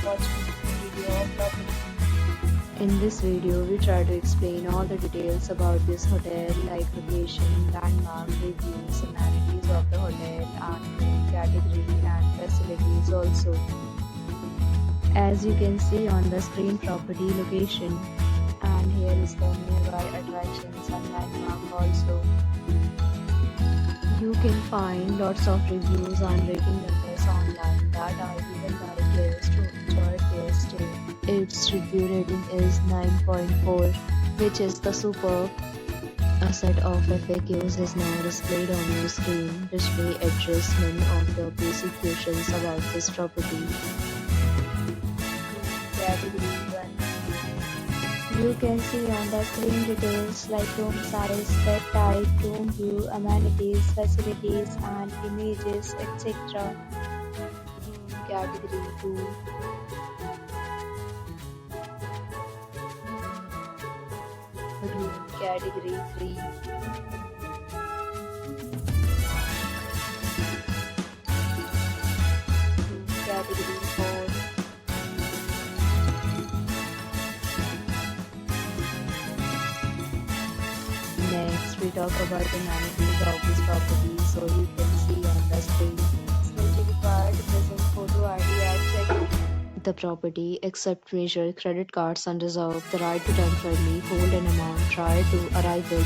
watching this video of property. In this video, we try to explain all the details about this hotel like location, landmark, reviews, amenities of the hotel and room category and facilities also. As you can see on the screen, property location, and here is the nearby attractions and landmark also. You can find lots of reviews and rating numbers online that are given by players to enjoy their stay. Its review rating is 9.4, which is the superb. A set of FAQs is now displayed on your screen, which may address many of your basic questions about this property. Category 1. You can see on the screen details like room size, bed type, room view, amenities, facilities and images, etc. Category 2. Room category 3. Room category 4. Next, we talk about the amenities of this property, so you can see on the screen. Facility required present photo ID at check-in. The property accepts major credit cards and reserves the right to temporarily hold an amount prior to arrival.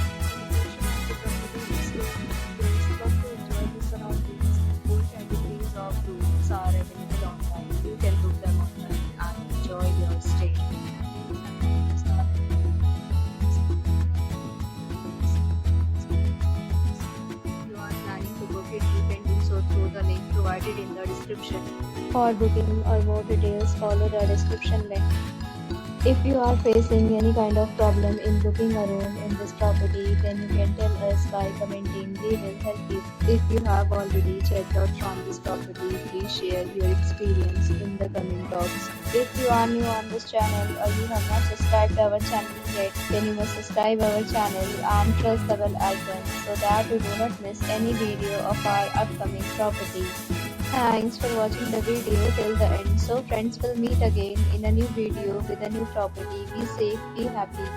Categories of rooms are available online. You can book them online and enjoy your stay. If you are planning to book it, you can do so through the link provided in the description. For booking or more details, follow the description link. If you are facing any kind of problem in booking a room in this property, then you can tell us by commenting. We will help you. If you have already checked out from this property, please share your experience in the comment box. If you are new on this channel or you have not subscribed our channel yet, then you must subscribe our channel and press the bell icon so that you do not miss any video of our upcoming property. Thanks for watching the video till the end. So friends, will meet again in a new video with a new property. Be safe, be happy.